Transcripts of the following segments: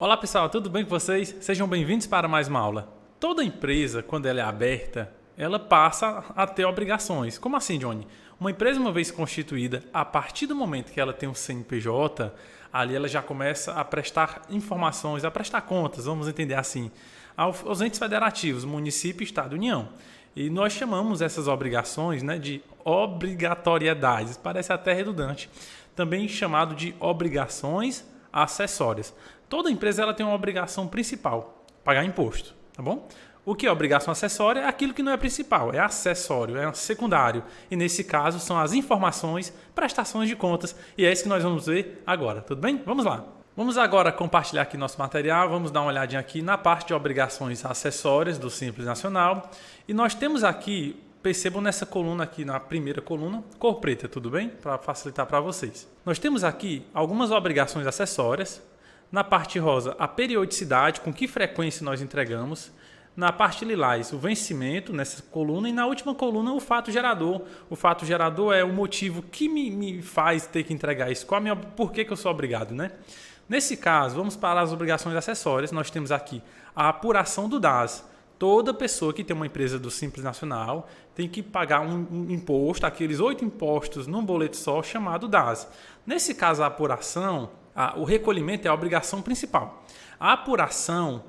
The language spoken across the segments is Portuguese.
Olá pessoal, tudo bem com vocês? Sejam bem-vindos para mais uma aula. Toda empresa, quando ela é aberta, ela passa a ter obrigações. Como assim, Johnny? Uma empresa, uma vez constituída, a partir do momento que ela tem um CNPJ, ali ela já começa a prestar informações, a prestar contas, vamos entender assim, aos entes federativos, município, estado e união. E nós chamamos essas obrigações, de obrigatoriedades, parece até redundante, também chamado de obrigações acessórias. Toda empresa ela tem uma obrigação principal, pagar imposto, tá bom? O que é obrigação acessória é aquilo que não é principal, é acessório, é secundário. E nesse caso são as informações, prestações de contas, e é isso que nós vamos ver agora, tudo bem? Vamos lá. Vamos agora compartilhar aqui nosso material, vamos dar uma olhadinha aqui na parte de obrigações acessórias do Simples Nacional. E nós temos aqui, percebam nessa coluna aqui, na primeira coluna, cor preta, tudo bem? Para facilitar para vocês. Nós temos aqui algumas obrigações acessórias. Na parte rosa, a periodicidade, com que frequência nós entregamos. Na parte lilás, o vencimento, nessa coluna. E na última coluna, o fato gerador. O fato gerador é o motivo que me faz ter que entregar isso. Por que eu sou obrigado, né? Nesse caso, vamos para as obrigações acessórias. Nós temos aqui a apuração do DAS. Toda pessoa que tem uma empresa do Simples Nacional tem que pagar um imposto, aqueles 8 impostos num boleto só, chamado DAS. Nesse caso, a apuração... O recolhimento é a obrigação principal. A apuração,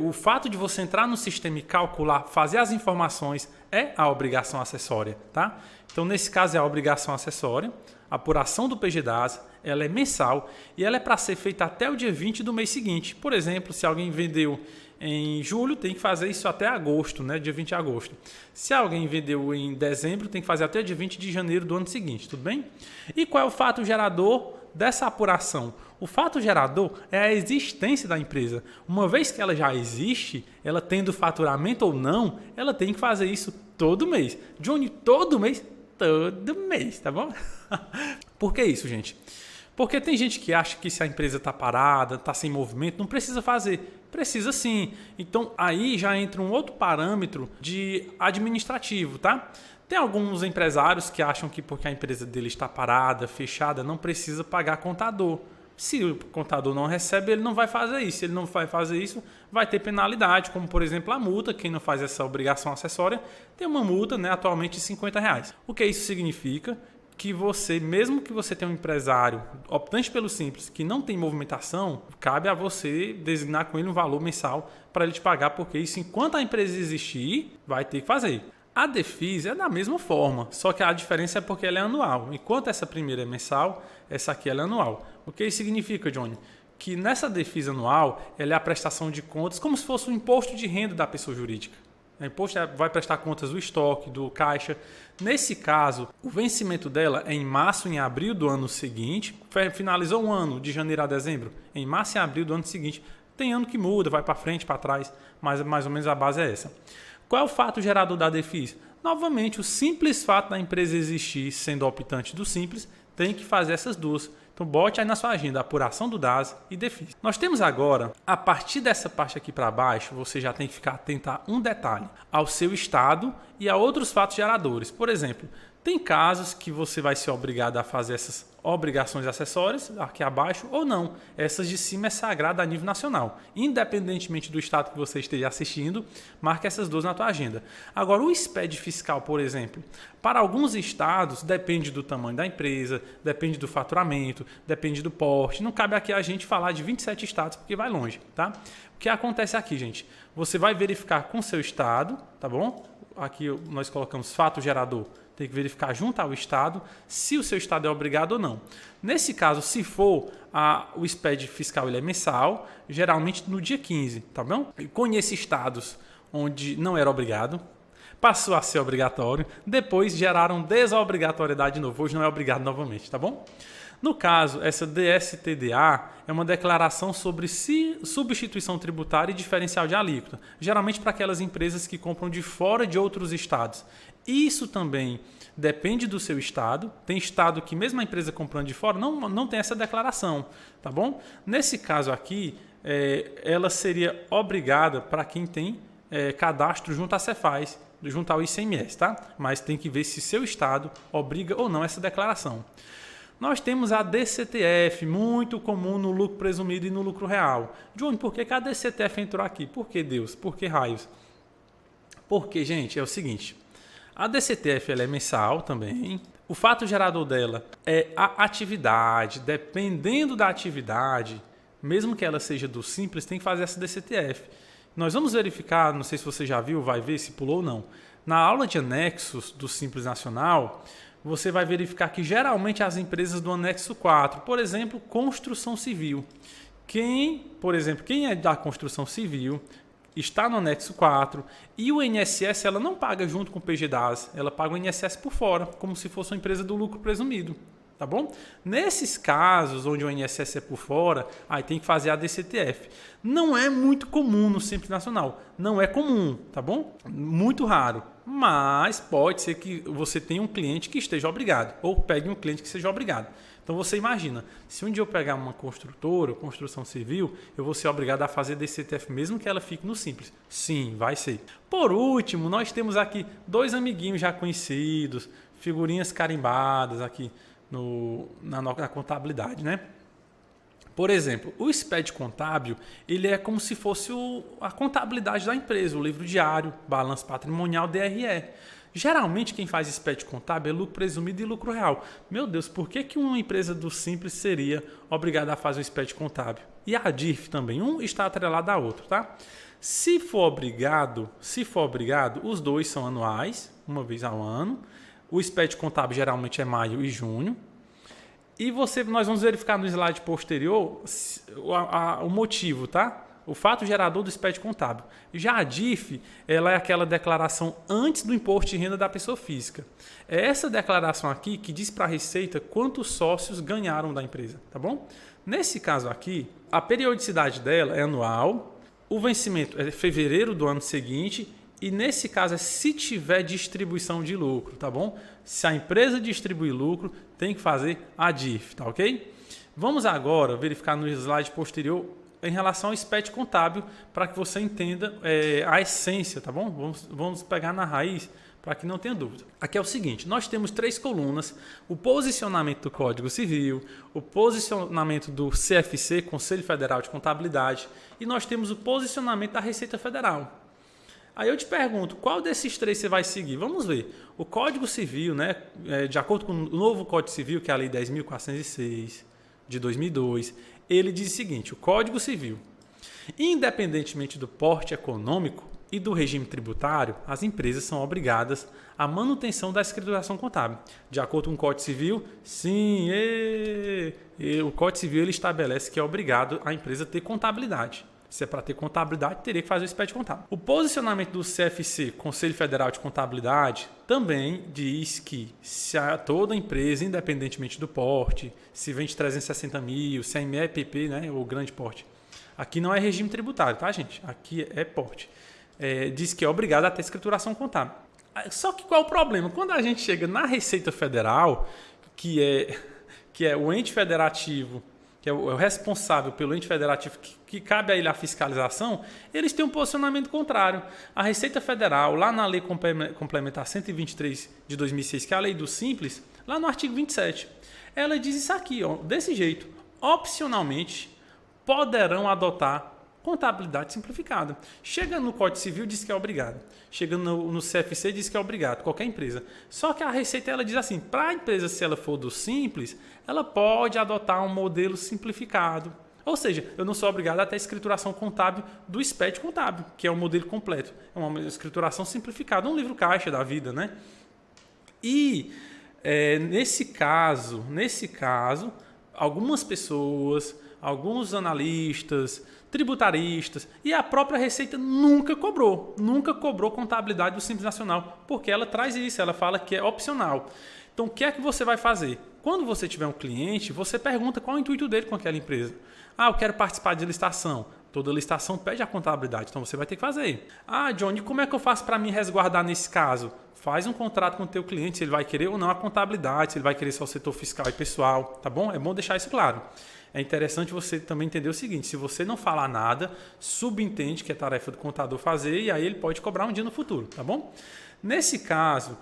o fato de você entrar no sistema e calcular, fazer as informações, é a obrigação acessória. Tá? Então, nesse caso, é a obrigação acessória. A apuração do PGDAS, ela é mensal e ela é para ser feita até o dia 20 do mês seguinte. Por exemplo, se alguém vendeu em julho, tem que fazer isso até agosto, dia 20 de agosto. Se alguém vendeu em dezembro, tem que fazer até dia 20 de janeiro do ano seguinte, tudo bem? E qual é o fato gerador dessa apuração? O fato gerador é a existência da empresa. Uma vez que ela já existe, ela tendo faturamento ou não, ela tem que fazer isso todo mês. Johnny, todo mês? Todo mês, tá bom? Por que isso, gente? Porque tem gente que acha que se a empresa está parada, está sem movimento, não precisa fazer. Precisa sim. Então, aí já entra um outro parâmetro de administrativo, tá? Tem alguns empresários que acham que porque a empresa dele está parada, fechada, não precisa pagar contador. Se o contador não recebe, ele não vai fazer isso. Se ele não vai fazer isso, vai ter penalidade, como por exemplo a multa. Quem não faz essa obrigação acessória tem uma multa, atualmente de R$50. O que isso significa? Que você, mesmo que você tenha um empresário optante pelo Simples, que não tem movimentação, cabe a você designar com ele um valor mensal para ele te pagar, porque isso, enquanto a empresa existir, vai ter que fazer. A DEFIS é da mesma forma, só que a diferença é porque ela é anual. Enquanto essa primeira é mensal, essa aqui ela é anual. O que isso significa, Johnny? Que nessa DEFIS anual, ela é a prestação de contas como se fosse o imposto de renda da pessoa jurídica. O imposto vai prestar contas do estoque, do caixa. Nesse caso, o vencimento dela é em março e em abril do ano seguinte. Finalizou um ano, de janeiro a dezembro, em março e abril do ano seguinte. Tem ano que muda, vai para frente, para trás, mas mais ou menos a base é essa. Qual é o fato gerador da DEFIS? Novamente, o simples fato da empresa existir, sendo optante do Simples, tem que fazer essas duas. Então, bote aí na sua agenda a apuração do DAS e DEFIS. Nós temos agora, a partir dessa parte aqui para baixo, você já tem que ficar atento a um detalhe, ao seu estado e a outros fatos geradores. Por exemplo, tem casos que você vai ser obrigado a fazer essas obrigações acessórias aqui abaixo ou não. Essas de cima é sagrada a nível nacional. Independentemente do estado que você esteja assistindo, marque essas duas na tua agenda. Agora, o SPED fiscal, por exemplo, para alguns estados depende do tamanho da empresa, depende do faturamento, depende do porte. Não cabe aqui a gente falar de 27 estados porque vai longe, tá? O que acontece aqui, gente? Você vai verificar com o seu estado, tá bom? Aqui nós colocamos fato gerador. Tem que verificar junto ao estado se o seu estado é obrigado ou não. Nesse caso, se for o SPED fiscal ele é mensal, geralmente no dia 15, tá bom? Eu conheço estados onde não era obrigado, passou a ser obrigatório, depois geraram desobrigatoriedade de novo, hoje não é obrigado novamente, tá bom? No caso, essa DSTDA é uma declaração sobre substituição tributária e diferencial de alíquota, geralmente para aquelas empresas que compram de fora de outros estados. Isso também depende do seu estado. Tem estado que mesmo a empresa comprando de fora não tem essa declaração, tá bom? Nesse caso aqui, ela seria obrigada para quem tem cadastro junto à Cefaz, junto ao ICMS, tá? Mas tem que ver se seu estado obriga ou não essa declaração. Nós temos a DCTF, muito comum no lucro presumido e no lucro real. Johnny, por que a DCTF entrou aqui? Por que Deus? Por que raios? Porque, gente, é o seguinte, a DCTF ela é mensal também. O fato gerador dela é a atividade. Dependendo da atividade, mesmo que ela seja do Simples, tem que fazer essa DCTF. Nós vamos verificar, não sei se você já viu, vai ver se pulou ou não. Na aula de anexos do Simples Nacional, você vai verificar que geralmente as empresas do anexo 4, por exemplo, construção civil. Quem é da construção civil, está no anexo 4 e o INSS ela não paga junto com o PGDAS, ela paga o INSS por fora, como se fosse uma empresa do lucro presumido, tá bom? Nesses casos onde o INSS é por fora, aí tem que fazer a DCTF. Não é muito comum no Simples Nacional, não é comum, tá bom? Muito raro, mas pode ser que você tenha um cliente que esteja obrigado, ou pegue um cliente que seja obrigado. Então você imagina, se um dia eu pegar uma construtora, construção civil, eu vou ser obrigado a fazer DCTF mesmo que ela fique no Simples. Sim, vai ser. Por último, nós temos aqui dois amiguinhos já conhecidos, figurinhas carimbadas aqui na contabilidade, né? Por exemplo, o SPED contábil, ele é como se fosse a contabilidade da empresa, o livro diário, balanço patrimonial, DRE. Geralmente quem faz SPED contábil é lucro presumido e lucro real. Meu Deus, por que uma empresa do Simples seria obrigada a fazer o SPED contábil? E a DIRF também, um está atrelado ao outro, tá? Se for obrigado, os dois são anuais, uma vez ao ano. O SPED contábil geralmente é maio e junho. E nós vamos verificar no slide posterior o motivo, tá? O fato gerador do SPED contábil. Já a DIF, ela é aquela declaração antes do imposto de renda da pessoa física. É essa declaração aqui que diz para a Receita quantos sócios ganharam da empresa, tá bom? Nesse caso aqui, a periodicidade dela é anual, o vencimento é fevereiro do ano seguinte e nesse caso é se tiver distribuição de lucro, tá bom? Se a empresa distribuir lucro, tem que fazer a DIF, tá ok? Vamos agora verificar no slide posterior em relação ao SPED contábil, para que você entenda a essência, tá bom? Vamos pegar na raiz, para que não tenha dúvida. Aqui é o seguinte, nós temos 3 colunas, o posicionamento do Código Civil, o posicionamento do CFC, Conselho Federal de Contabilidade, e nós temos o posicionamento da Receita Federal. Aí eu te pergunto, qual desses 3 você vai seguir? Vamos ver. O Código Civil, né, de acordo com o novo Código Civil, que é a Lei 10.406 de 2002, ele diz o seguinte, o Código Civil, independentemente do porte econômico e do regime tributário, as empresas são obrigadas à manutenção da escrituração contábil. De acordo com o Código Civil, sim, o Código Civil ele estabelece que é obrigado a empresa ter contabilidade. Se é para ter contabilidade, teria que fazer o SPED contábil. O posicionamento do CFC, Conselho Federal de Contabilidade, também diz que se toda empresa, independentemente do porte, se vende 360 mil, se é MEPP, né, ou grande porte, aqui não é regime tributário, tá, gente? Aqui é porte. Diz que é obrigado a ter escrituração contábil. Só que qual é o problema? Quando a gente chega na Receita Federal, que é o ente federativo, que é o responsável pelo ente federativo que cabe a ele a fiscalização, eles têm um posicionamento contrário. A Receita Federal, lá na Lei Complementar 123 de 2006, que é a Lei do Simples, lá no artigo 27, ela diz isso aqui, ó, desse jeito, opcionalmente poderão adotar contabilidade simplificada. Chega no Código Civil, diz que é obrigado. Chega no CFC, diz que é obrigado, qualquer empresa. Só que a Receita ela diz assim, para a empresa, se ela for do Simples, ela pode adotar um modelo simplificado. Ou seja, eu não sou obrigado a ter a escrituração contábil do SPED contábil, que é um modelo completo. É uma escrituração simplificada, um livro caixa da vida, né? E nesse caso, algumas pessoas, alguns analistas, tributaristas e a própria Receita nunca cobrou contabilidade do Simples Nacional, porque ela traz isso, ela fala que é opcional. Então, o que é que você vai fazer? Quando você tiver um cliente, você pergunta qual é o intuito dele com aquela empresa. Ah, eu quero participar de licitação. Toda licitação pede a contabilidade, então você vai ter que fazer. Ah, Johnny, como é que eu faço para me resguardar nesse caso? Faz um contrato com o teu cliente, se ele vai querer ou não a contabilidade, se ele vai querer só o setor fiscal e pessoal, tá bom? É bom deixar isso claro. É interessante você também entender o seguinte, se você não falar nada, subentende que é tarefa do contador fazer e aí ele pode cobrar um dia no futuro, tá bom? Nesse caso,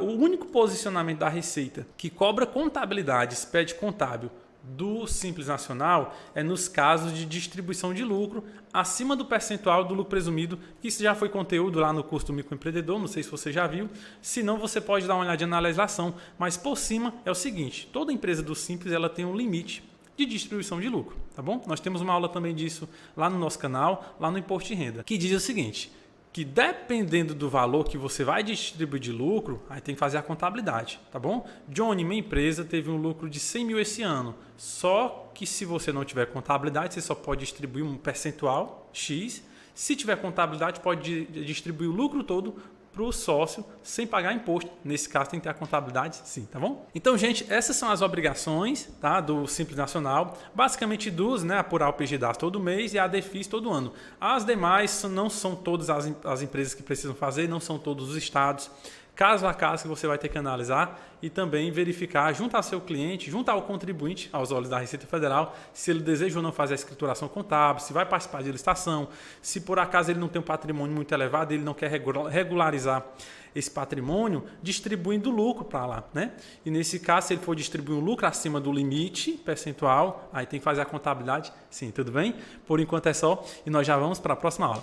O único posicionamento da Receita que cobra contabilidade, SPED contábil, do Simples Nacional é nos casos de distribuição de lucro acima do percentual do lucro presumido, que isso já foi conteúdo lá no curso do microempreendedor, não sei se você já viu, se não você pode dar uma olhadinha na legislação, mas por cima é o seguinte, toda empresa do Simples ela tem um limite de distribuição de lucro, tá bom? Nós temos uma aula também disso lá no nosso canal, lá no Imposto de Renda, que diz o seguinte, que dependendo do valor que você vai distribuir de lucro, aí tem que fazer a contabilidade, tá bom? Johnny, minha empresa teve um lucro de 100 mil esse ano, só que se você não tiver contabilidade, você só pode distribuir um percentual X, se tiver contabilidade, pode distribuir o lucro todo para o sócio sem pagar imposto. Nesse caso tem que ter a contabilidade, sim, tá bom? Então, gente, essas são as obrigações, tá, do Simples Nacional. Basicamente duas, né? Apurar o PGDAS todo mês e a DEFIS todo ano. As demais não são todas as empresas que precisam fazer, não são todos os estados. Caso a caso que você vai ter que analisar e também verificar junto ao seu cliente, junto ao contribuinte, aos olhos da Receita Federal, se ele deseja ou não fazer a escrituração contábil, se vai participar de licitação, se por acaso ele não tem um patrimônio muito elevado, ele não quer regularizar esse patrimônio, distribuindo lucro para lá, né? E nesse caso, se ele for distribuir um lucro acima do limite percentual, aí tem que fazer a contabilidade. Sim, tudo bem? Por enquanto é só e nós já vamos para a próxima aula.